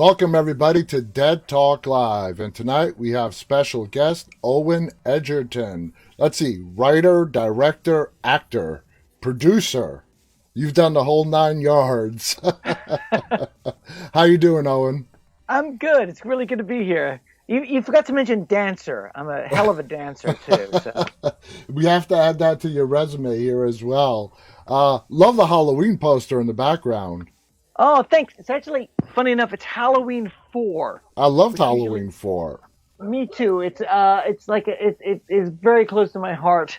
Welcome, everybody, to Dead Talk Live. And tonight we have special guest Owen Egerton. Let's see, writer, director, actor, producer. You've done the whole nine yards. How you doing, Owen? I'm good. It's really good to be here. You forgot to mention dancer. I'm a hell of a dancer too. So We have to add that to your resume here as well. Love the Halloween poster in the background. thanks. It's actually funny enough. It's Halloween 4, I loved which usually Halloween 4. me too. It's like it is very close to my heart,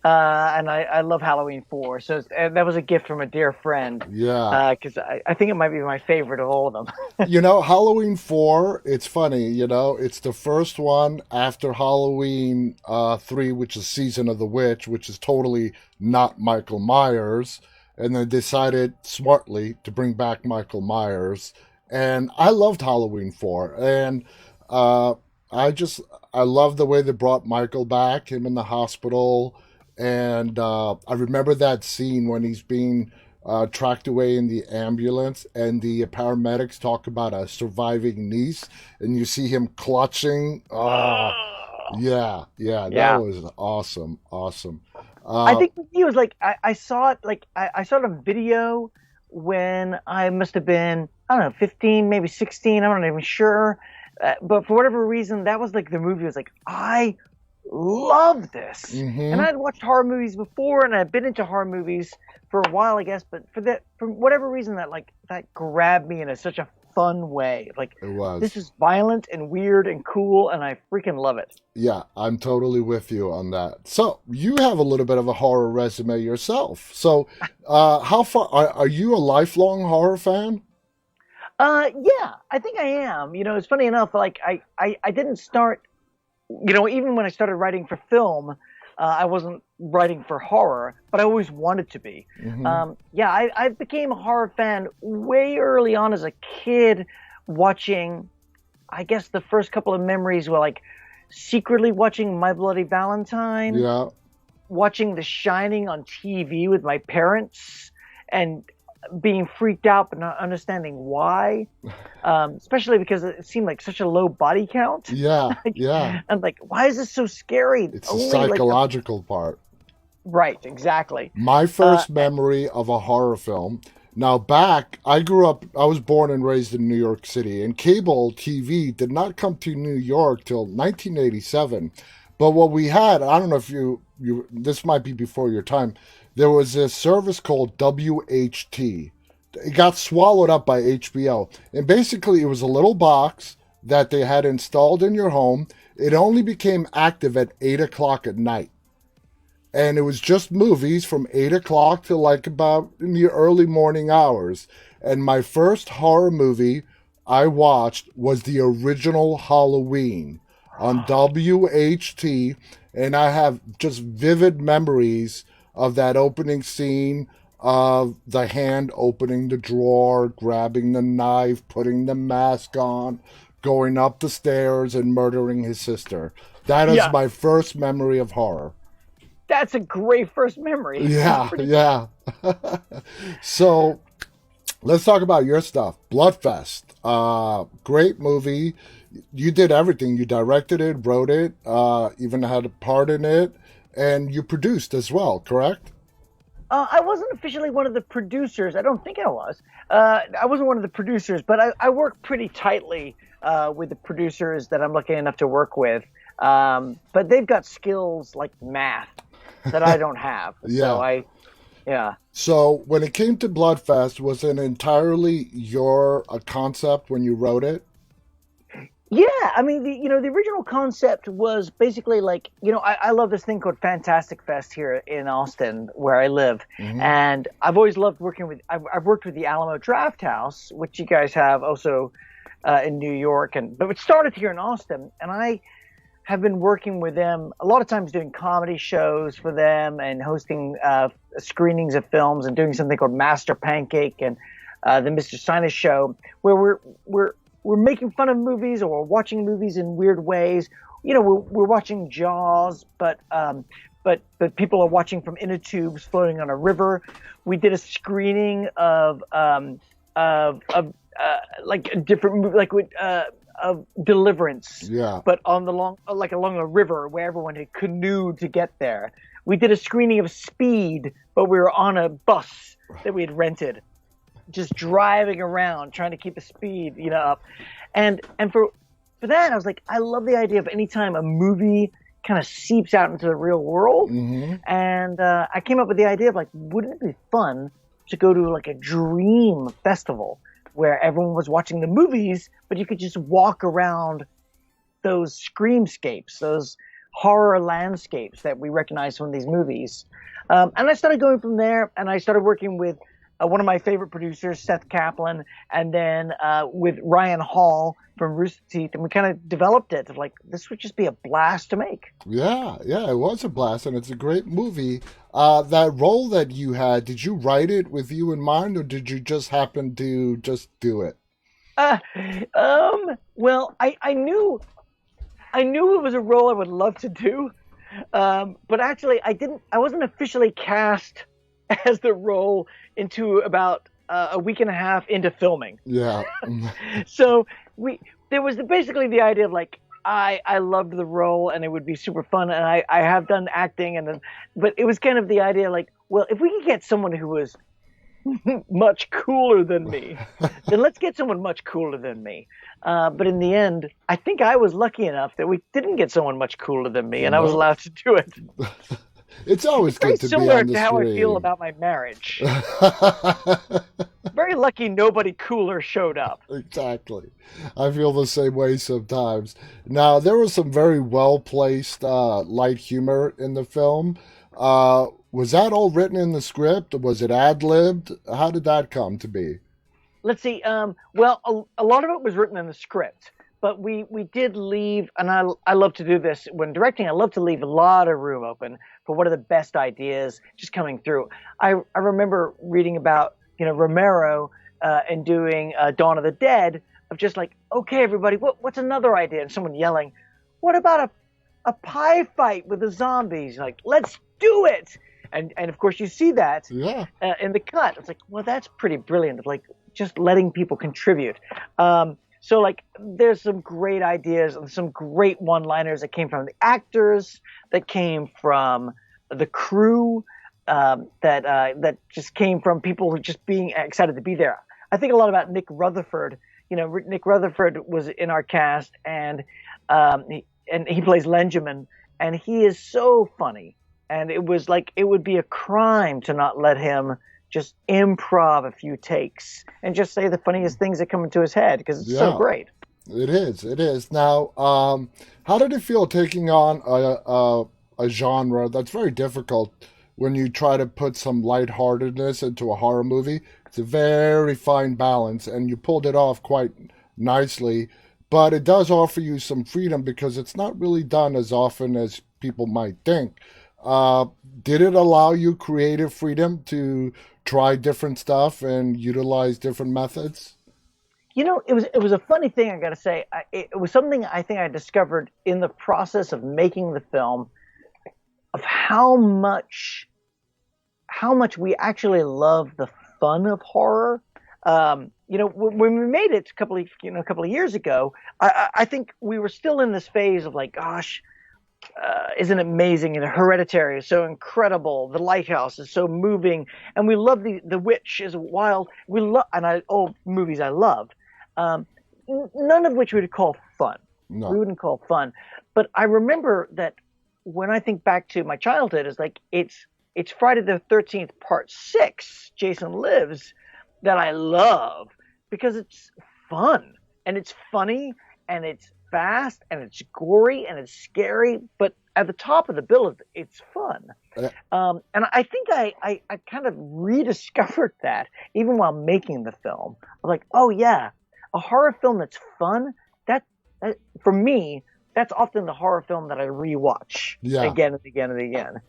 and I love Halloween 4. So and that was a gift from a dear friend, Yeah. because I think it might be my favorite of all of them. Halloween 4, it's funny, it's the first one after Halloween 3, which is Season of the Witch, which is totally not Michael Myers. And they decided smartly to bring back Michael Myers. And I loved Halloween 4. And uh, I love the way they brought Michael back, him in the hospital. And I remember that scene when he's being tracked away in the ambulance, and the paramedics talk about a surviving niece, and you see him clutching. Yeah, yeah, that Yeah. was awesome, awesome. I Uh, think he was like I saw it like I saw it on video when I must have been, I don't know, 15, maybe 16. I'm not even sure, but for whatever reason, that was like the movie. Was like, I love this, and hmm I'd watched horror movies before, and I'd been into horror movies for a while, I guess. But for whatever reason, that grabbed me in such a fun way. Like, It this was. is violent and weird and cool, and I freaking love it. Yeah, I'm totally with you on that. So you have a little bit of a horror resume yourself. So, how far are you a lifelong horror fan? Yeah, I think I am. It's funny enough, like I didn't start, even when I started writing for film, I wasn't writing for horror, but I always wanted to be. hmm Yeah, I became a horror fan way early on as a kid, watching, I guess the first couple of memories were like secretly watching My Bloody Valentine, Yeah. watching The Shining on TV with my parents, and being freaked out but not understanding why. Especially because it seemed like such a low body count. Yeah, Like, yeah. I'm like, why is this so scary? It's the Only like the psychological part. right, exactly. My Uh, first memory of a horror film. Now, I was born and raised in New York City, and cable TV did not come to New York till 1987. But what we had, I don't know if this might be before your time, there was a service called WHT. It got swallowed up by HBO. And basically, it was a little box that they had installed in your home. It only became active at 8 o'clock at night, and it was just movies from 8 o'clock to like about in the early morning hours. And my first horror movie I watched was the original Halloween on WHT, and I have just vivid memories of that opening scene of the hand opening the drawer, grabbing the knife, putting the mask on, going up the stairs, and murdering his sister. That is yeah, my first memory of horror. that's a great first memory. That's Yeah, pretty. yeah. So let's talk about your stuff. Bloodfest. Great movie. You did everything. You directed it, wrote it, even had a part in it, and you produced as well, correct? I wasn't officially one of the producers. I don't think I was. I wasn't one of the producers, but I work pretty tightly with the producers that I'm lucky enough to work with. But they've got skills like math that I don't have. So Yeah. yeah. So when it came to Bloodfest, was it entirely your concept when you wrote it? Yeah, I mean, the original concept was basically like, I love this thing called Fantastic Fest here in Austin, where I live, hmm and I've always loved working with. I've worked with the Alamo Draft House, which you guys have also in New York, but it started here in Austin, and I have been working with them a lot of times, doing comedy shows for them and hosting screenings of films, and doing something called Master Pancake and the Mr. Sinus Show, where we're making fun of movies, or we're watching movies in weird ways. We're watching Jaws, but people are watching from inner tubes floating on a river. We did a screening of like a different movie, like with Deliverance, Yeah. but on the long, like along a river where everyone had canoed to get there. We did a screening of Speed, but we were on a bus that we had rented, just driving around trying to keep the speed, up. And for that, I was like, I love the idea of anytime a movie kind of seeps out into the real world. Hmm. And I came up with the idea of like, wouldn't it be fun to go to like a dream festival where everyone was watching the movies, but you could just walk around those screamscapes, those horror landscapes that we recognize from these movies. And I started going from there, and I started working with one of my favorite producers, Seth Kaplan, and then with Ryan Hall from Rooster Teeth, and we kind of developed it. Like, this would just be a blast to make. Yeah, yeah, it was a blast, and it's a great movie. That role that you had, did you write it with you in mind, or did you just happen to just do it? Uh, well, I knew it was a role I would love to do, but actually, I wasn't officially cast as the role into about a week and a half into filming. Yeah. So there was basically the idea of like I loved the role and it would be super fun, and I have done acting, and then but it was kind of the idea like, well, if we could get someone who was much cooler than me, then let's get someone much cooler than me. But in the end, I think I was lucky enough that we didn't get someone much cooler than me, and I was No. allowed to do it. It's always Very good to be similar on the to how I feel screen. about my marriage. Very lucky nobody cooler showed up. Exactly. I feel the same way sometimes. Now, there was some very well placed light humor in the film. Was that all written in the script? Was it ad libbed? How did that come to be? Let's see. Well, a lot of it was written in the script, but we did leave, and I love to do this when directing. I love to leave a lot of room open for what are the best ideas just coming through. I remember reading about Romero and doing Dawn of the Dead, of just like, okay, everybody, what's another idea? And someone yelling, what about a pie fight with the zombies? Like, let's do it. And of course you see that Yeah. in the cut. It's like, well, that's pretty brilliant. Like just letting people contribute. So like, there's some great ideas and some great one-liners that came from the actors, that came from the crew, that just came from people who just being excited to be there. I think a lot about Nick Rutherford. Nick Rutherford was in our cast, and he plays Lenjamin, and he is so funny. And it was like, it would be a crime to not let him just improv a few takes and just say the funniest things that come into his head, because it's so Yeah. great. It is. It is. Now, how did it feel taking on a genre that's very difficult when you try to put some lightheartedness into a horror movie? It's a very fine balance, and you pulled it off quite nicely. But it does offer you some freedom because it's not really done as often as people might think. Uh, did it allow you creative freedom to try different stuff and utilize different methods? It was a funny thing, I got to say. It was something I think I discovered in the process of making the film, of how much we actually love the fun of horror. When we made it a couple of years ago, I think we were still in this phase of like, gosh, isn't it amazing? And Hereditary is so incredible. The Lighthouse is so moving, and we love the Witch is wild. We love, all movies I love. None of which we would call fun. We No. wouldn't call fun. But I remember that when I think back to my childhood, it's like it's Friday the 13th Part 6, Jason Lives, that I love because it's fun and it's funny and it's fast and it's gory and it's scary, but at the top of the bill, it's fun. Uh, And I think I kind of rediscovered that even while making the film. I'm like, oh yeah, a horror film that's fun. That for me, that's often the horror film that I rewatch yeah. again and again and again.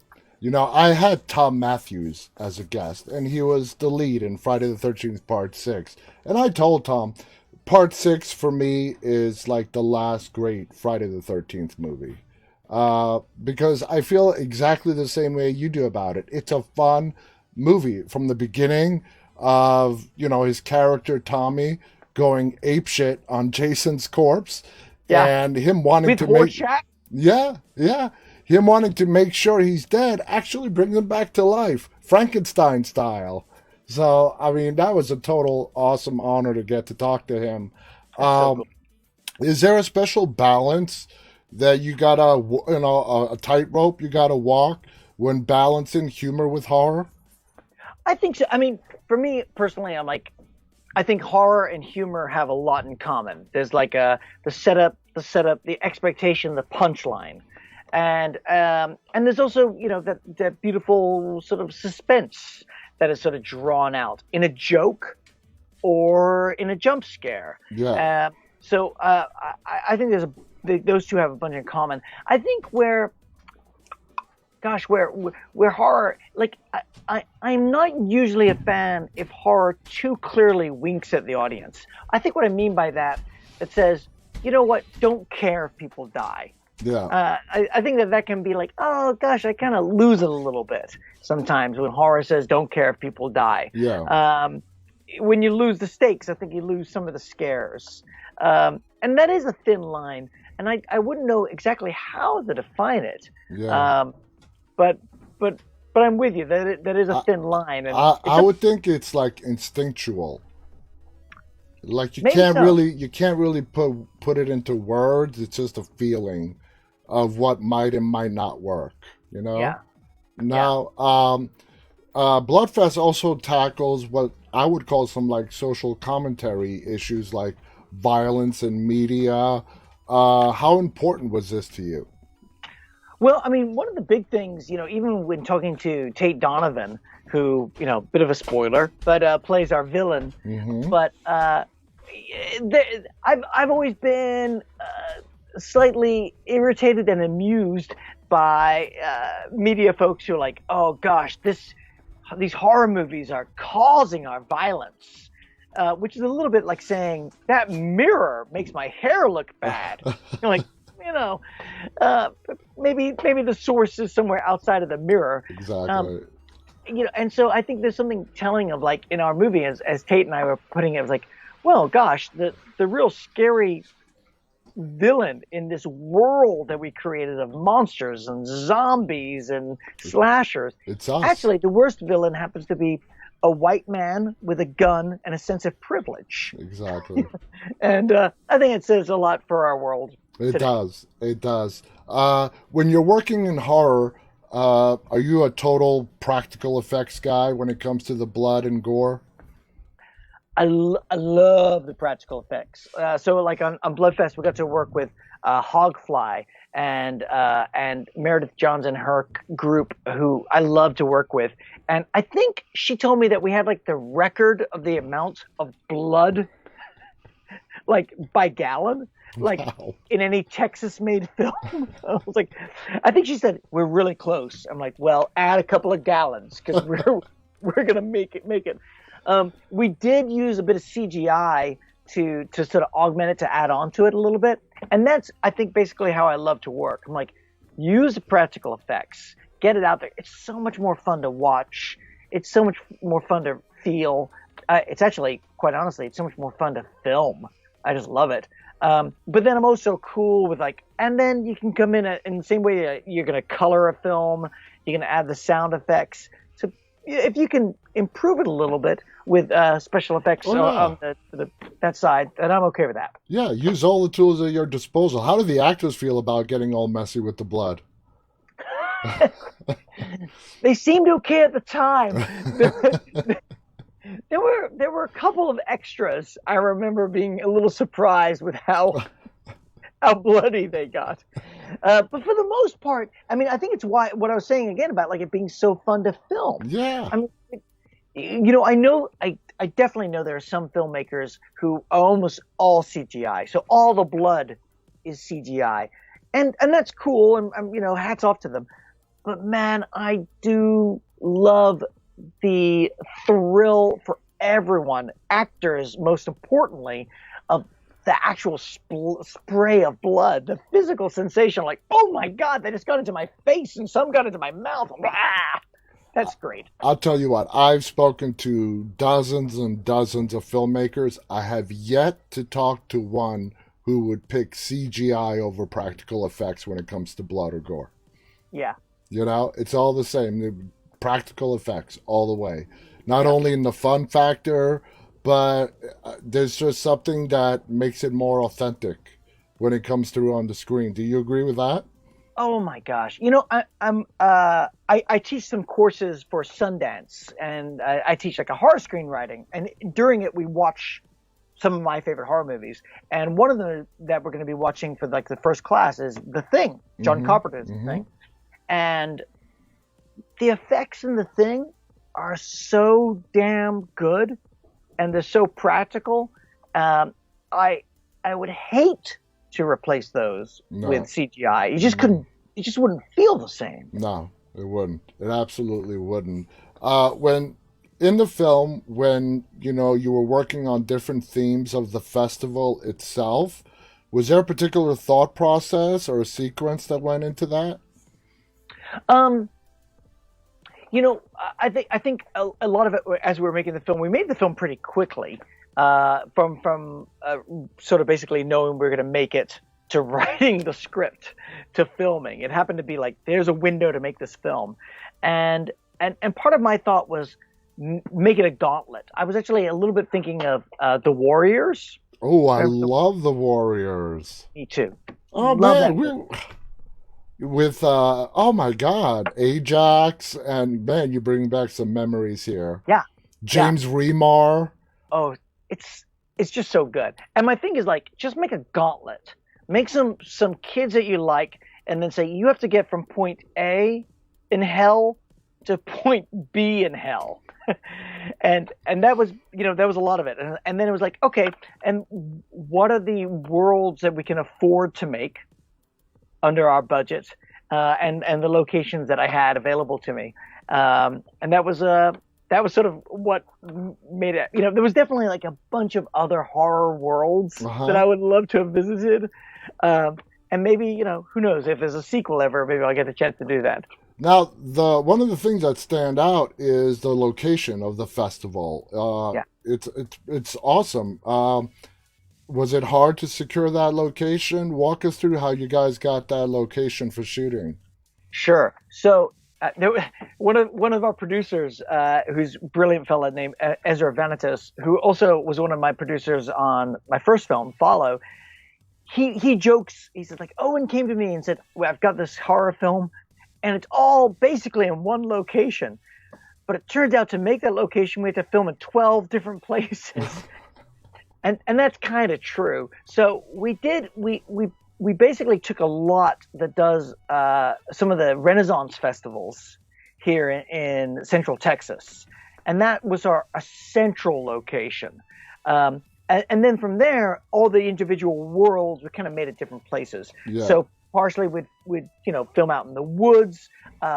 I had Tom Matthews as a guest, and he was the lead in Friday the 13th, Part 6. And I told Tom, Part 6 for me is like the last great Friday the 13th movie. Because I feel exactly the same way you do about it. It's a fun movie from the beginning of, his character, Tommy, going apeshit on Jason's corpse, Yeah. and him wanting With to make Horseshack. yeah, him wanting to make sure he's dead actually brings him back to life, Frankenstein style. So I mean, that was a total awesome honor to get to talk to him. That's so cool. Is there a special balance that you gotta, a tightrope you gotta walk when balancing humor with horror? I think so. I mean, for me personally, I think horror and humor have a lot in common. There's like the setup, the expectation, the punchline, and there's also that beautiful sort of suspense that is sort of drawn out in a joke or in a jump scare. Yeah, I think those two have a bunch in common. I think where horror, like I'm not usually a fan if horror too clearly winks at the audience. I think what I mean by that, it says, you know what, don't care if people die. yeah, I think that can be like, oh gosh, I kind of lose it a little bit sometimes when horror says don't care if people die. yeah, When you lose the stakes, I think you lose some of the scares. And that is a thin line, and I wouldn't know exactly how to define it. yeah. But but I'm with you that is a thin line, and I would think it's like instinctual. Like maybe so. you can't really put it into words. It's just a feeling of what might and might not work. You know. Yeah, yeah. Now, Bloodfest also tackles what I would call some like social commentary issues like violence in media. How important was this to you? Well, I mean, one of the big things, even when talking to Tate Donovan, who, bit of a spoiler, but plays our villain, Hmm. but I've always been slightly irritated and amused by media folks who are like, oh gosh, these horror movies are causing our violence, which is a little bit like saying that mirror makes my hair look bad. You're like, you know, uh, maybe the source is somewhere outside of the mirror. Um, Exactly. and so I think there's something telling of like in our movie, as Tate and I were putting it, was like, well, gosh, the real scary villain in this world that we created of monsters and zombies and slashers. It's us. Actually, the worst villain happens to be a white man with a gun and a sense of privilege. Exactly. And I think it says a lot for our world It today. does. It does. When you're working in horror, are you a total practical effects guy when it comes to the blood and gore? I love the practical effects. So, like on Bloodfest, we got to work with Hogfly and Meredith Johns and her group, who I love to work with. And I think she told me that we had like the record of the amount of blood, like by gallon, like Wow. in any Texas-made film. I was like, I think she said we're really close. I'm like, well, add a couple of gallons because we're gonna make it. We did use a bit of CGI to sort of augment it, to add on to it a little bit, and that's, I think, basically how I love to work. I'm like, use the practical effects, get it out there. It's so much more fun to watch. It's so much more fun to feel. It's actually, quite honestly, it's so much more fun to film. I just love it. But then I'm also cool with like, and then you can come in the same way you're going to color a film, you're going to add the sound effects. So if you can improve it a little bit with special effects Oh yeah. on that side, then I'm okay with that. Yeah, use all the tools at your disposal. How do the actors feel about getting all messy with the blood? They seemed okay at the time. There were a couple of extras. I remember being a little surprised with how bloody they got. But for the most part, I mean, I think it's why what I was saying again about like it being so fun to film. Yeah. I mean, I definitely know there are some filmmakers who are almost all CGI, so all the blood is CGI, and that's cool, and hats off to them. But man, I do love the thrill for everyone, actors most importantly, of the actual spray of blood, the physical sensation, like, oh my God, they just got into my face and some got into my mouth. Ah! That's great. I'll tell you what, I've spoken to dozens and dozens of filmmakers. I have yet to talk to one who would pick CGI over practical effects when it comes to blood or gore. Yeah. You know, it's all the same. The practical effects all the way. Not Yeah. only in the fun factor, but there's just something that makes it more authentic when it comes through on the screen. Do you agree with that? Oh my gosh. I teach some courses for Sundance, and I teach like a horror screenwriting. And during it, we watch some of my favorite horror movies. And one of them that we're going to be watching for like the first class is The Thing, John Carpenter's The Thing. And the effects in The Thing are so damn good, and they're so practical. I I would hate to replace those with No. CGI. You just couldn't. You just wouldn't feel the same. No, it wouldn't. It absolutely wouldn't. When in the film, when you were working on different themes of the festival itself, was there a particular thought process or a sequence that went into that? Um, I think a lot of it as we were making the film, we made the film pretty quickly. From sort of basically knowing we are going to make it to writing the script to filming. It happened to be like there's a window to make this film, and part of my thought was make it a gauntlet. I was actually a little bit thinking of the Warriors. Oh, I love the Warriors. Me too. Oh Love man, that we movie. with oh my God, Ajax, and man, you bring back some memories here. Yeah, yeah. James Remar. Oh, it's just so good. And my thing is like, just make a gauntlet. Make some kids that you like, and then say you have to get from point A in hell to point B in hell. And that was that was a lot of it. And then it was like, okay, and what are the worlds that we can afford to make under our budget, and the locations that I had available to me, and that was sort of what made it. There was definitely like a bunch of other horror worlds that Uh-huh. I would love to have visited, and maybe who knows if there's a sequel ever, maybe I'll get a chance to do that. Now, the one of the things that stand out is the location of the festival. Yeah. It's awesome. Was it hard to secure that location? Walk us through how you guys got that location for shooting. Sure. So one of our producers, who's a brilliant fella named Ezra Vanitas, who also was one of my producers on my first film, Follow. He jokes. He says like, Owen came to me and said, well, I've got this horror film, and it's all basically in one location. But it turns out to make that location, we had to film in 12 different places. And that's kind of true. So we basically took a lot that does some of the Renaissance festivals here in Central Texas, and that was a central location. And then from there, all the individual worlds were kind of made at different places. Yeah. So partially we'd film out in the woods.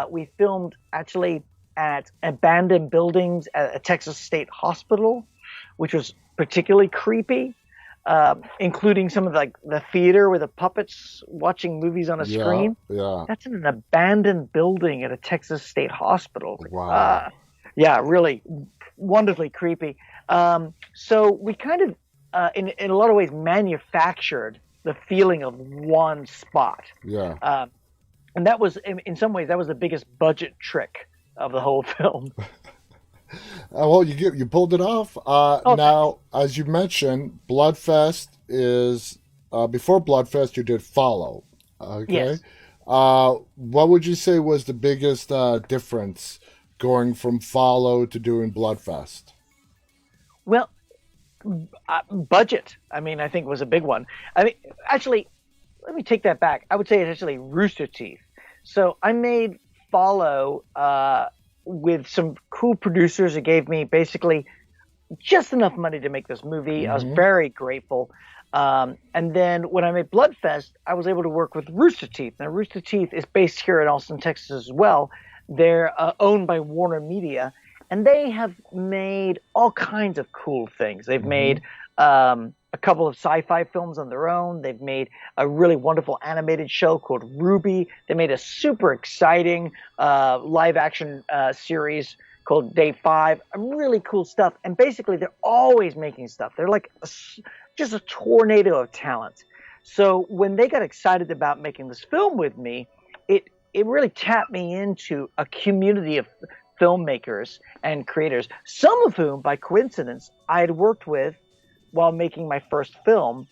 We filmed actually at abandoned buildings at a Texas State Hospital, which was particularly creepy, including some of the theater with the puppets watching movies on a Yeah. screen. Yeah. That's in an abandoned building at a Texas State Hospital. It's like, Wow. yeah, really wonderfully creepy. So we kind of, in a lot of ways, manufactured the feeling of one spot. Yeah. And that was, in some ways, that was the biggest budget trick of the whole film. Well, you pulled it off. Oh, Now, as you mentioned, Bloodfest is before Bloodfest you did Follow. Okay. yes. What would you say was the biggest difference going from Follow to doing Bloodfest? Well, budget, I mean, I think was a big one. I mean, actually, let me take that back. I would say it's actually Rooster Teeth. So I made Follow with some cool producers who gave me basically just enough money to make this movie. I was very grateful. And then when I made Bloodfest, I was able to work with Rooster Teeth. Now, Rooster Teeth is based here in Austin, Texas as well. They're owned by Warner Media, and they have made all kinds of cool things. They've made a couple of sci-fi films on their own. They've made a really wonderful animated show called Ruby. They made a super exciting live action series called Day 5. Really cool stuff. And basically, they're always making stuff. They're like just a tornado of talent. So when they got excited about making this film with me, it really tapped me into a community of filmmakers and creators, some of whom, by coincidence, I had worked with while making my first film,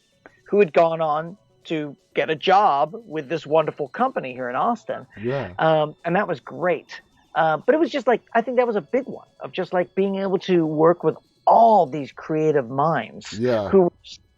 who had gone on to get a job with this wonderful company here in Austin. Yeah. And that was great. But it was just like, I think that was a big one of just like being able to work with all these creative minds who were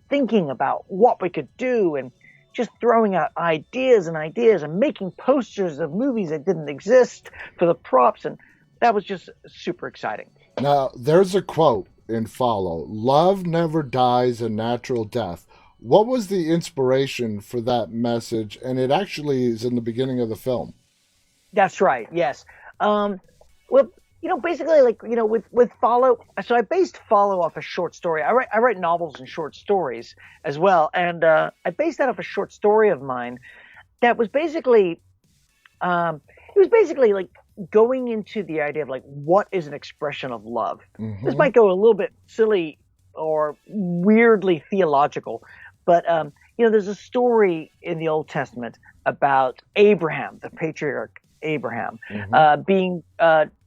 thinking about what we could do and just throwing out ideas and making posters of movies that didn't exist for the props. And that was just super exciting. Now, there's a quote in Follow: "Love never dies a natural death." What was the inspiration for that message? And it actually is in the beginning of the film. That's right. Yes. Well, basically, like, with Follow. So I based Follow off a short story. I write novels and short stories as well, and I based that off a short story of mine that was basically, like going into the idea of like what is an expression of love. Mm-hmm. This might go a little bit silly or weirdly theological, but there's a story in the Old Testament about Abraham, the patriarch Abraham, being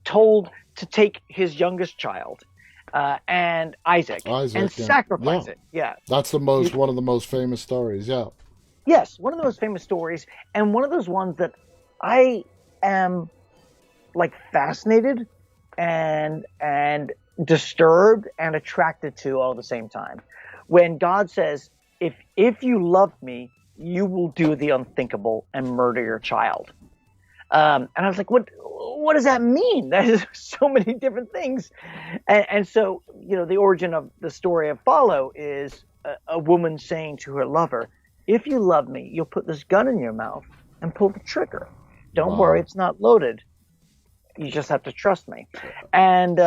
told to take his youngest child and Isaac and sacrifice it. Yeah, that's one of the most famous stories. Yeah. Yes, one of the most famous stories, and one of those ones that I am like fascinated and disturbed and attracted to all at the same time. When God says, if you love me, you will do the unthinkable and murder your child. And I was like, what does that mean? That is so many different things. And so, the origin of the story of Follow is a woman saying to her lover, if you love me, you'll put this gun in your mouth and pull the trigger. Don't worry, it's not loaded. You just have to trust me. And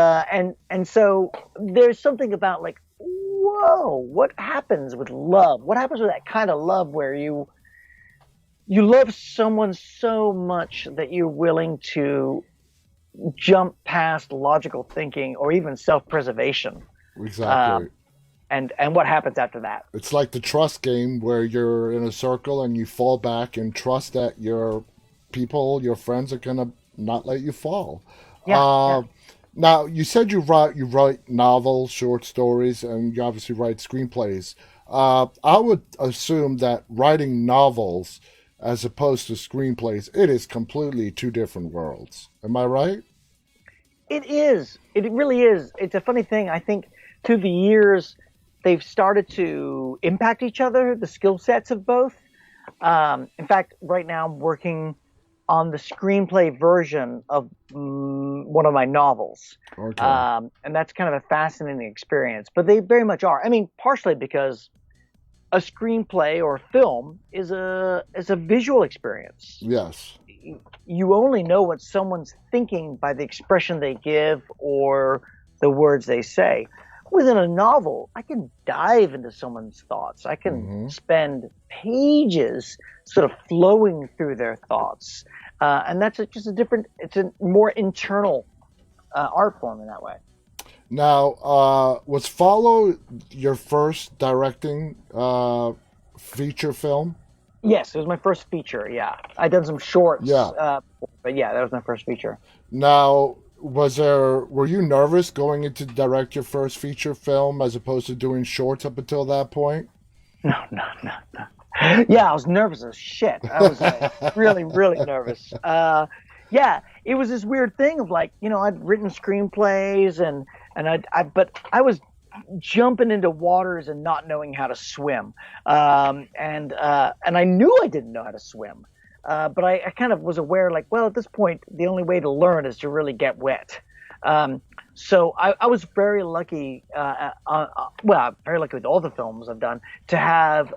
so there's something about like, whoa, what happens with love? What happens with that kind of love where you love someone so much that you're willing to jump past logical thinking or even self-preservation? Exactly. And what happens after that? It's like the trust game where you're in a circle and you fall back and trust that your friends are going to not let you fall. Yeah. Now, you said you write novels, short stories, and you obviously write screenplays. I would assume that writing novels as opposed to screenplays, it is completely two different worlds. Am I right? It is. It really is. It's a funny thing. I think through the years, they've started to impact each other, the skill sets of both. In fact, right now I'm working on the screenplay version of one of my novels. Okay. And that's kind of a fascinating experience. But they very much are. I mean, partially because a screenplay or a film is a visual experience. Yes. You only know what someone's thinking by the expression they give or the words they say. Within a novel, I can dive into someone's thoughts. I can spend pages sort of flowing through their thoughts. And that's just it's a more internal art form in that way. Now, was Follow your first directing feature film? Yes, it was my first feature, yeah. I'd done some shorts, but yeah, that was my first feature. Now, were you nervous going into direct your first feature film as opposed to doing shorts up until that point? No. Yeah, I was nervous as shit. I was really, really nervous. Yeah, it was this weird thing of like, I'd written screenplays but I was jumping into waters and not knowing how to swim. And I knew I didn't know how to swim. But I kind of was aware, like, well, at this point, the only way to learn is to really get wet. So I was very lucky, very lucky with all the films I've done, to have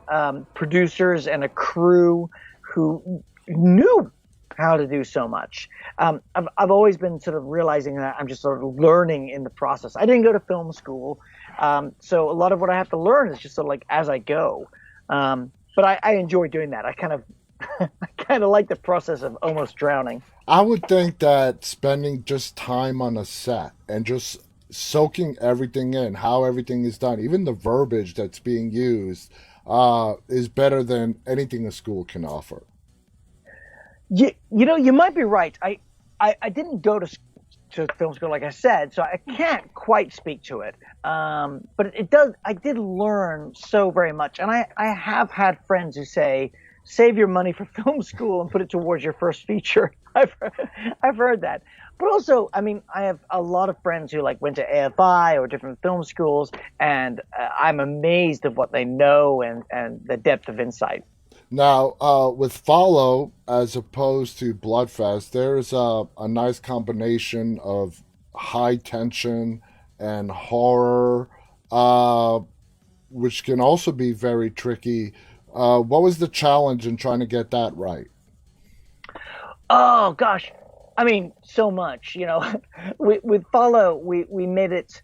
producers and a crew who knew how to do so much. I've always been sort of realizing that I'm just sort of learning in the process. I didn't go to film school, so a lot of what I have to learn is just sort of like as I go. But I enjoy doing that. I kind of I kind of like the process of almost drowning. I would think that spending just time on a set and just soaking everything in, how everything is done, even the verbiage that's being used, is better than anything a school can offer. You know, you might be right. I didn't go to film school, like I said, so I can't quite speak to it. But it does. I did learn so very much, and I have had friends who say, "Save your money for film school and put it towards your first feature." I've heard that. But also, I mean, I have a lot of friends who like went to AFI or different film schools, and I'm amazed at what they know and the depth of insight. Now, with Follow as opposed to Bloodfest, there's a nice combination of high tension and horror, uh, which can also be very tricky. What was the challenge in trying to get that right? Oh gosh, I mean, so much. You know, with Follow, we made it.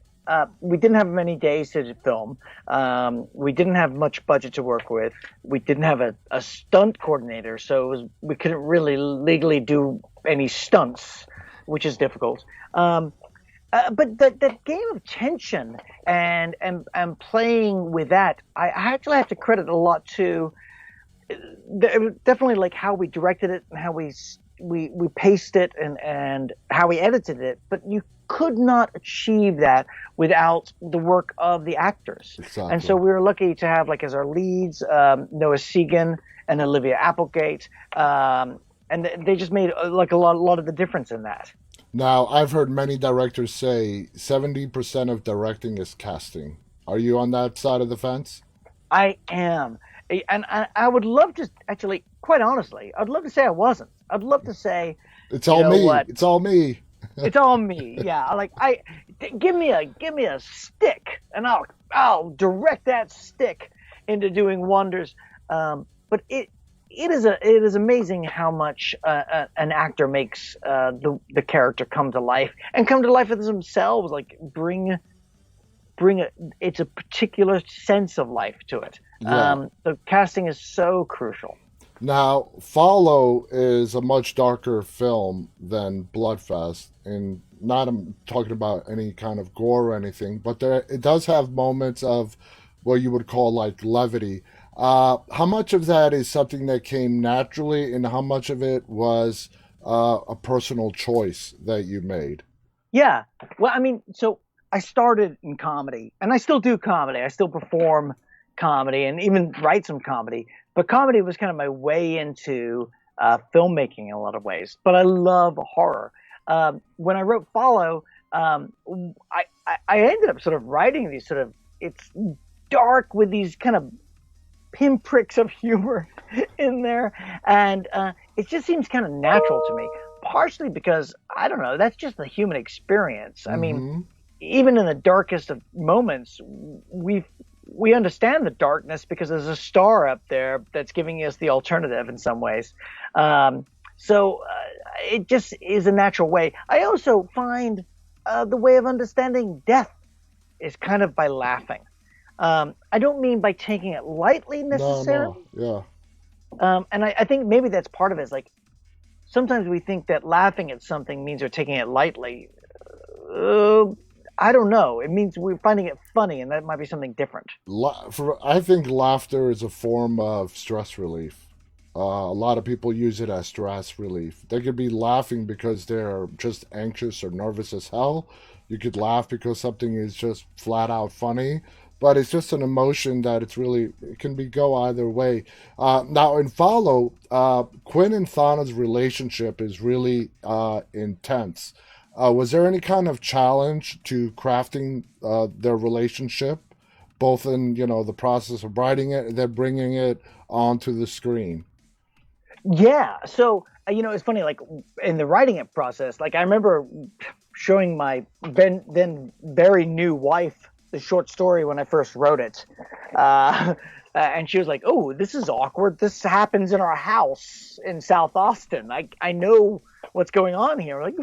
We didn't have many days to film. We didn't have much budget to work with. We didn't have a stunt coordinator, so we couldn't really legally do any stunts, which is difficult. But that game of tension and playing with that, I actually have to credit a lot to definitely like how we directed it and how we paced it and how we edited it, but you could not achieve that without the work of the actors. And so Exactly. we were lucky to have like as our leads Noah Segan and Olivia Applegate, and they just made like a lot of the difference in that. Now, I've heard many directors say 70% of directing is casting. Are you on that side of the fence? I am. And I would love to actually, quite honestly, I'd love to say I wasn't. I'd love to say, It's you all know me. what, It's all me. it's all me. Yeah, like give me a stick, and I'll direct that stick into doing wonders. But it is amazing how much an actor makes the character come to life and come to life with themselves. Like bring it's a particular sense of life to it. Yeah. The casting is so crucial. Now, Follow is a much darker film than Bloodfest, and not I'm talking about any kind of gore or anything, but there it does have moments of what you would call like levity. How much of that is something that came naturally, and how much of it was a personal choice that you made? Yeah. Well, I mean, so I started in comedy, and I still do comedy. I still perform comedy, and even write some comedy. But comedy was kind of my way into filmmaking in a lot of ways. But I love horror. When I wrote Follow, I ended up sort of writing these sort of it's dark with these kind of pinpricks of humor in there, and it just seems kind of natural to me. Partially because I don't know, that's just the human experience. I mean, Mm-hmm. even in the darkest of moments, we understand the darkness because there's a star up there that's giving us the alternative in some ways. It just is a natural way. I also find the way of understanding death is kind of by laughing. I don't mean by taking it lightly No, no, necessarily. yeah. And I think maybe that's part of it. Is like sometimes we think that laughing at something means we're taking it lightly. Uh, I don't know. It means we're finding it funny, and that might be something different. I think laughter is a form of stress relief. A lot of people use it as stress relief. They could be laughing because they're just anxious or nervous as hell. You could laugh because something is just flat out funny. But it's just an emotion that it can be go either way. Now, in Follow, Quinn and Thana's relationship is really intense. Was there any kind of challenge to crafting their relationship, both in the process of writing it and then bringing it onto the screen? Yeah. So, it's funny, like in the writing it process, like I remember showing my then very new wife the short story when I first wrote it. Uh, and she was like, "Oh, this is awkward. This happens in our house in South Austin. I know what's going on here." Like,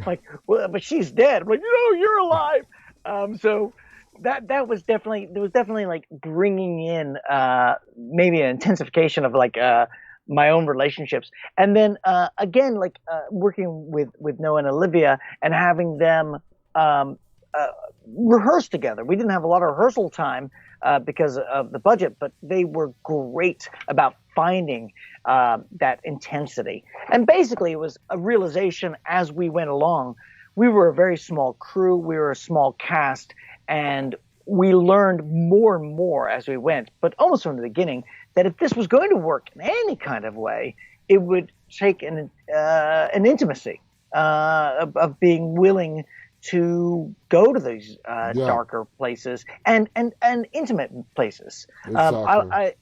like, well, but she's dead. I'm like, no, you're alive. So that was definitely there was definitely like bringing in maybe an intensification of like my own relationships, and then again like working with Noah and Olivia and having them um, uh, rehearse together. We didn't have a lot of rehearsal time because of the budget, but they were great about finding that intensity. And basically, it was a realization as we went along. We were a very small crew, we were a small cast, and we learned more and more as we went, but almost from the beginning, that if this was going to work in any kind of way, it would take an intimacy of being willing to go to these Yeah, darker places and intimate places. exactly.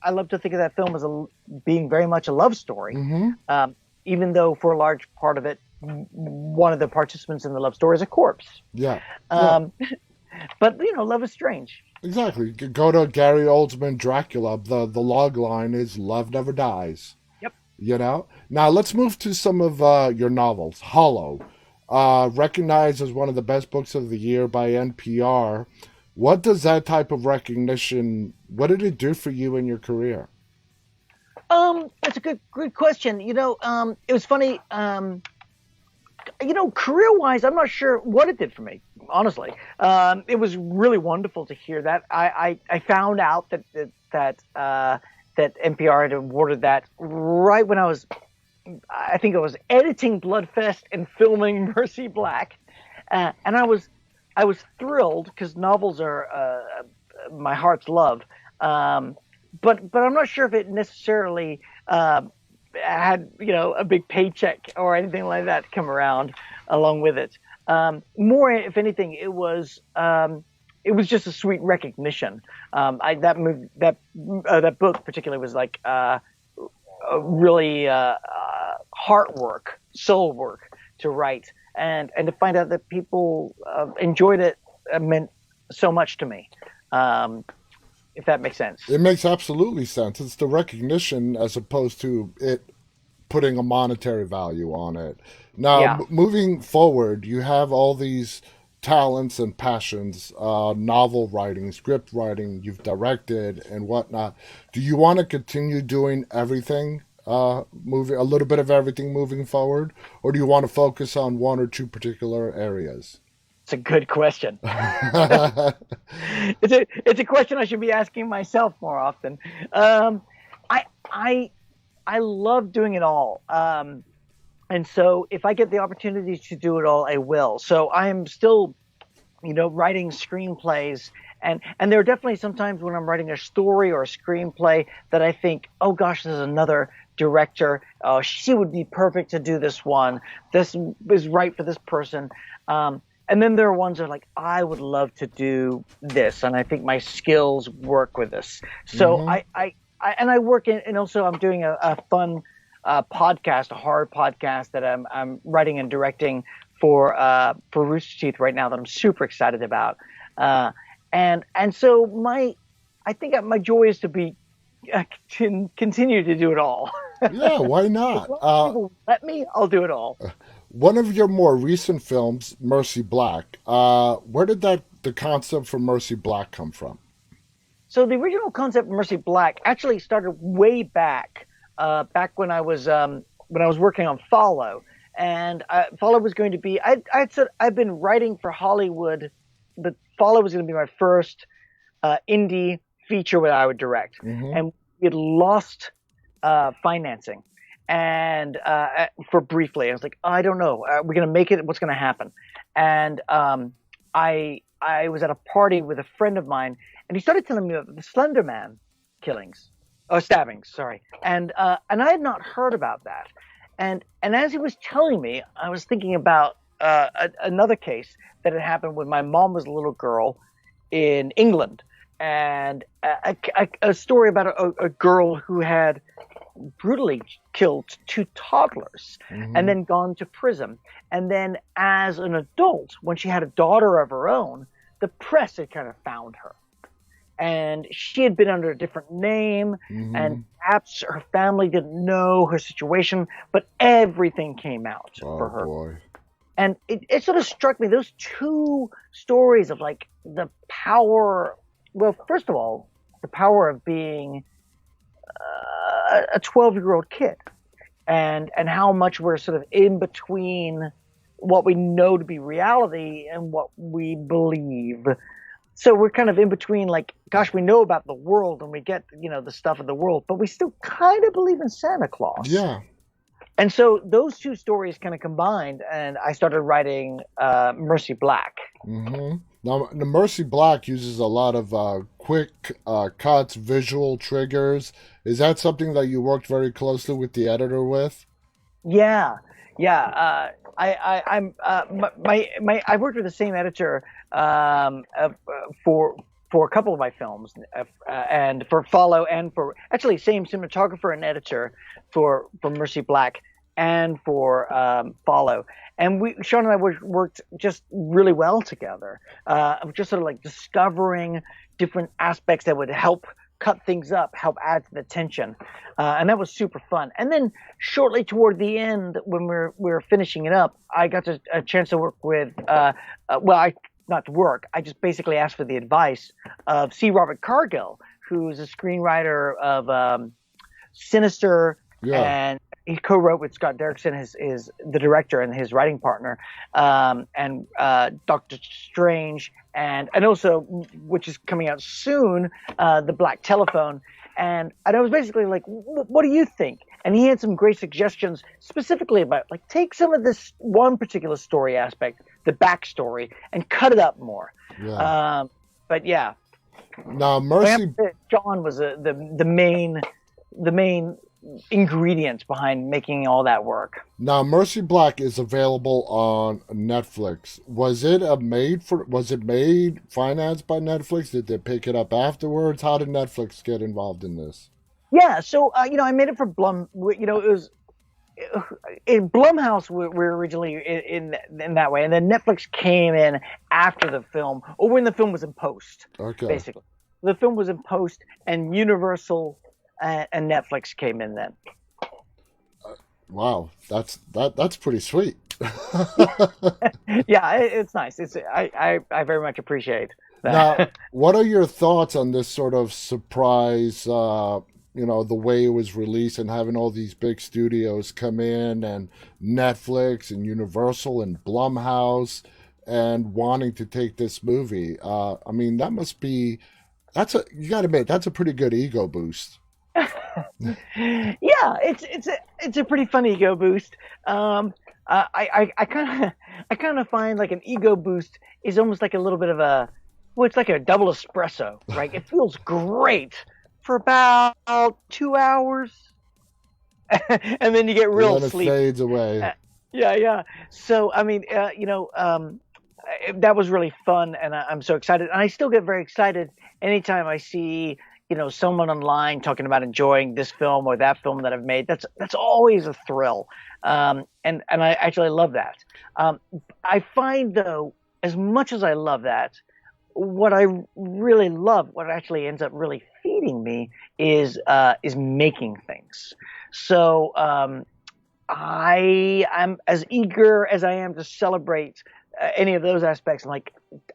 I love to think of that film as being very much a love story, Hmm. even though for a large part of it, one of the participants in the love story is a corpse. Yeah, yeah, Um, but love is strange. exactly. Go to Gary Oldman Dracula. The log line is "Love never dies." Yep. You know. Now let's move to some of your novels. Hollow, recognized as one of the best books of the year by NPR. What does that type of recognition? What did it do for you in your career? That's a good question. It was funny. Career wise, I'm not sure what it did for me. Honestly, it was really wonderful to hear that. I found out that NPR had awarded that right when I think it was editing Bloodfest and filming Mercy Black, and I was thrilled because novels are my heart's love. Um, but I'm not sure if it necessarily had a big paycheck or anything like that come around along with it. More, if anything, it was just a sweet recognition. That movie, that book particularly was like a really heart work, soul work to write, and to find out that people enjoyed it meant so much to me. Um, if that makes sense. It makes absolutely sense. It's the recognition as opposed to it putting a monetary value on it. Now, Yeah. moving forward, you have all these talents and passions, novel writing, script writing, you've directed and whatnot. Do you want to continue doing everything, moving a little bit of everything moving forward, or do you want to focus on one or two particular areas? It's a good question. It's a question I should be asking myself more often. I I I love doing it all. And so if I get the opportunity to do it all, I will. So I am still, writing screenplays, and there are definitely sometimes when I'm writing a story or a screenplay that I think, oh gosh, there's another director. She would be perfect to do this one. This is right for this person. And then there are ones that are like, I would love to do this, and I think my skills work with this. So Hmm. and I work in, and also I'm doing a fun podcast, a horror podcast that I'm writing and directing for Rooster Teeth right now that I'm super excited about. And so I think my joy is to be continue to do it all. Yeah, why As not? long as people let me, I'll do it all. One of your more recent films, Mercy Black. Where did the concept for Mercy Black come from? So the original concept of Mercy Black actually started way back, back when I was working on Follow, and Follow was going to be. I said I've been writing for Hollywood, but Follow was going to be my first indie feature that I would direct, Hmm. and we had lost financing, and for briefly, I was like, I don't know, we're going to make it. What's going to happen? And I was at a party with a friend of mine, and he started telling me about the Slender Man killings, or stabbings, sorry, and I had not heard about that. And as he was telling me, I was thinking about another case that had happened when my mom was a little girl in England, and a story about a girl who had brutally killed two toddlers and Hmm. then gone to prison. And then, as an adult, when she had a daughter of her own, the press had kind of found her. and she had been under a different name, and Mm-hmm. perhaps her family didn't know her situation, but everything came out Oh for her. boy. And it sort of struck me, those two stories of like the power, well, first of all, the power of being a 12-year-old kid, and how much we're sort of in between what we know to be reality and what we believe. So we're kind of in between, like, gosh, we know about the world and we get, the stuff of the world, but we still kind of believe in Santa Claus. Yeah. And so those two stories kind of combined, and I started writing Mercy Black. Mm-hmm. Now, the Mercy Black uses a lot of quick cuts, visual triggers. Is that something that you worked very closely with the editor with? Yeah, yeah. I'm I've worked with the same editor for a couple of my films, and for Follow, and for actually same cinematographer and editor for Mercy Black and for Follow. And Sean and I worked just really well together. Just sort of like discovering different aspects that would help cut things up, help add to the tension, and that was super fun. And then shortly toward the end, when we were finishing it up, I got a chance to work with, well, I not to work. I just basically asked for the advice of C. Robert Cargill, who's a screenwriter of Sinister, Yeah. and he co-wrote with Scott Derrickson, his the director and his writing partner, and Doctor Strange, and also, which is coming out soon, The Black Telephone. And I was basically like, what do you think? And he had some great suggestions specifically about, like, take some of this one particular story aspect, the backstory, and cut it up more. Yeah. But yeah, Now, Mercy. John was the main ingredient behind making all that work. Now, Mercy Black is available on Netflix. Was it made financed by Netflix? Did they pick it up afterwards? How did Netflix get involved in this? Yeah, so I made it for Blum. It was in Blumhouse. We're originally in that way, and then Netflix came in after the film, or when the film was in post. Okay. Basically, the film was in post, and Universal and Netflix came in then. Wow, that's pretty sweet. Yeah, it's nice. I very much appreciate Now, that. what are your thoughts on this sort of surprise? The way it was released and having all these big studios come in and Netflix and Universal and Blumhouse and wanting to take this movie. I mean, you got to admit that's a pretty good ego boost. Yeah, it's a pretty fun ego boost. I kind of find like an ego boost is almost like a little bit of a, well, it's like a double espresso, right? It feels great for about 2 hours, and then you get And real then it sleep. fades away. Yeah, yeah. So I mean, that was really fun, and I'm so excited. And I still get very excited anytime I see, someone online talking about enjoying this film or that film that I've made. That's always a thrill, and I actually love that. I find, though, as much as I love that, what I really love, what actually ends up really feeding me, is making things. So I'm as eager as I am to celebrate any of those aspects. I'm like,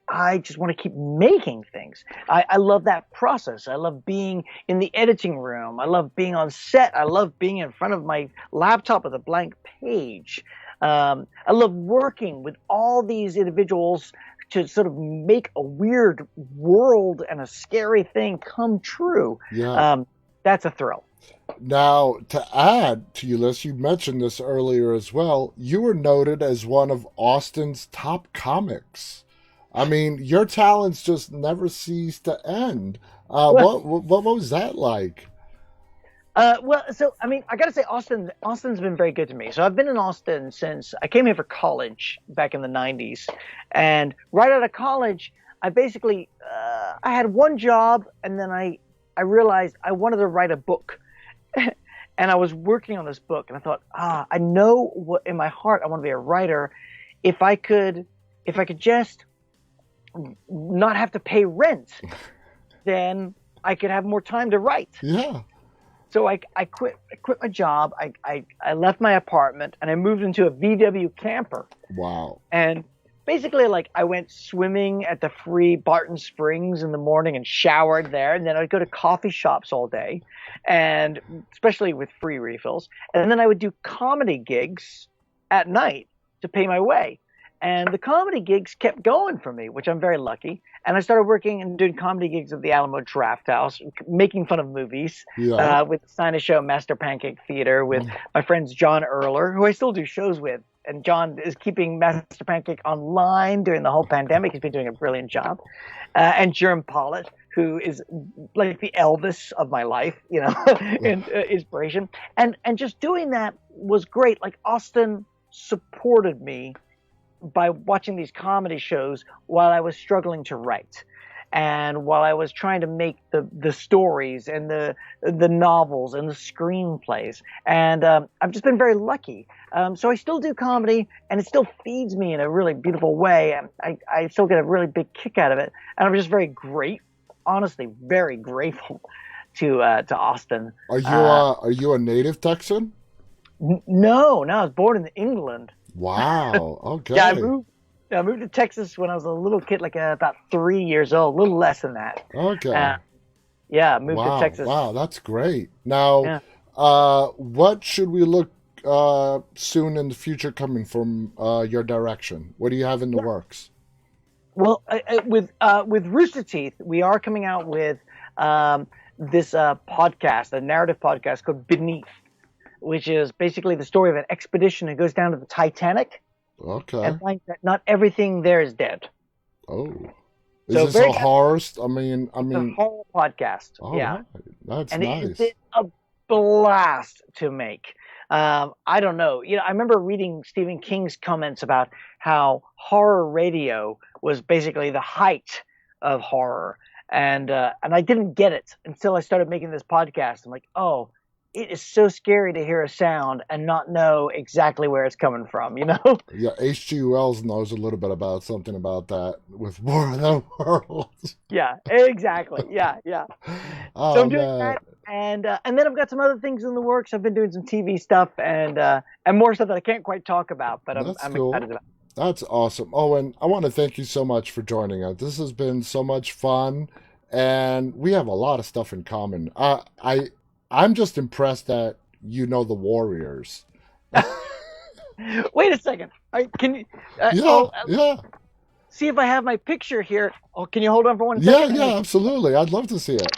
I just want to keep making things. I love that process. I love being in the editing room. I love being on set. I love being in front of my laptop with a blank page. I love working with all these individuals to sort of make a weird world and a scary thing come true. Yeah. That's a thrill. Now, to add to your list, you mentioned this earlier as well. You were noted as one of Austin's top comics. I mean, your talents just never cease to end. What was that like? Well, so I mean, I gotta say, Austin's been very good to me. So I've been in Austin since I came here for college back in the '90s, and right out of college, I basically I had one job, and then I realized I wanted to write a book, and I was working on this book, and I thought, I know what in my heart I want to be a writer. If I could just not have to pay rent, then I could have more time to write. Yeah. So I quit my job. I left my apartment and I moved into a VW camper. Wow. And basically, like, I went swimming at the free Barton Springs in the morning and showered there. And then I'd go to coffee shops all day, and especially with free refills. And then I would do comedy gigs at night to pay my way. And the comedy gigs kept going for me, which I'm very lucky. And I started working and doing comedy gigs at the Alamo Draft House, making fun of movies, Yeah. with the Sinus Show, Master Pancake Theater, with my friends John Erler, who I still do shows with. And John is keeping Master Pancake online during the whole pandemic. He's been doing a brilliant job. And Jerm Pollitt, who is like the Elvis of my life, and inspiration. And just doing that was great. Like, Austin supported me by watching these comedy shows while I was struggling to write, and while I was trying to make the stories and the novels and the screenplays. And I've just been very lucky. So I still do comedy, and it still feeds me in a really beautiful way. I still get a really big kick out of it, and I'm just honestly very grateful to Austin. Are you a native Texan? No, I was born in England. Wow. Okay. Yeah, I moved to Texas when I was a little kid, like about 3 years old, a little less than that. Okay. Yeah, moved Wow. to Texas. Wow, that's great. Now, Yeah. what should we look soon in the future coming from your direction? What do you have in the works? Well, with Rooster Teeth, we are coming out with this podcast, a narrative podcast called Beneath, which is basically the story of an expedition that goes down to the Titanic Okay. and finds that not everything there is dead. Oh. Is So this very a horror? I It's a mean, whole podcast. all Yeah. right. That's And nice. it's a blast to make. I don't know. I remember reading Stephen King's comments about how horror radio was basically the height of horror, and I didn't get it until I started making this podcast. I'm like, oh, it is so scary to hear a sound and not know exactly where it's coming from. Yeah, H.G. Wells knows a little bit about something about that with War of the Worlds. Yeah, exactly. Yeah. So Oh I'm doing man, that, and then I've got some other things in the works. I've been doing some TV stuff and more stuff that I can't quite talk about, but that's I'm cool. excited about. That's awesome. Owen, I want to thank you so much for joining us. This has been so much fun, and we have a lot of stuff in common. I'm just impressed that you know the Warriors. Wait a second. Can you? Yeah, yeah, See if I have my picture here. Oh, can you hold on for one yeah, second? yeah, absolutely. I'd love to see it.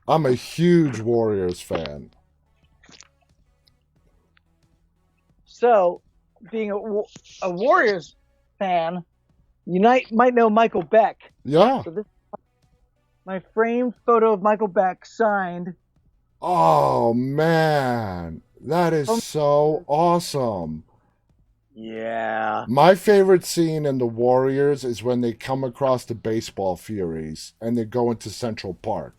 I'm a huge Warriors fan. So, being a Warriors fan, you might know Michael Beck. Yeah. So this is my framed photo of Michael Beck signed. Oh man, that is so awesome. Yeah. My favorite scene in The Warriors is when they come across the baseball Furies and they go into Central Park.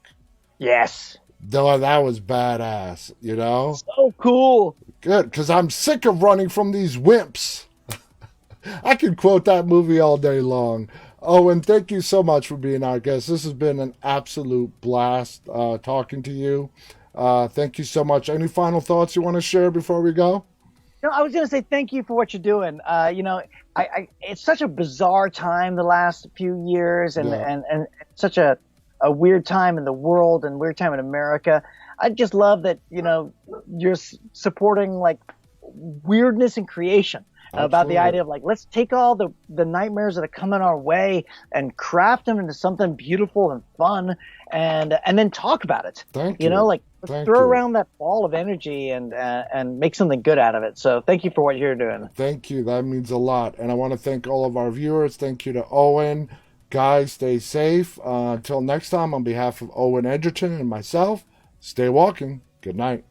Yes. Though that was badass, you know? So cool. Good, because I'm sick of running from these wimps. I could quote that movie all day long. Owen, thank you so much for being our guest. This has been an absolute blast talking to you. Thank you so much. Any final thoughts you want to share before we go? No, I was going to say thank you for what you're doing. It's such a bizarre time the last few years, and Yeah. and such a weird time in the world and weird time in America. I just love that you're supporting like weirdness in creation. About the Absolutely. idea of like, let's take all the nightmares that are coming our way and craft them into something beautiful and fun, and then talk about it. Thank you. Like, let's Thank throw you. around that ball of energy and make something good out of it. So thank you for what you're doing. Thank you. That means a lot. And I want to thank all of our viewers. Thank you to Owen. Guys, stay safe. Until next time, on behalf of Owen Egerton and myself, stay walking. Good night.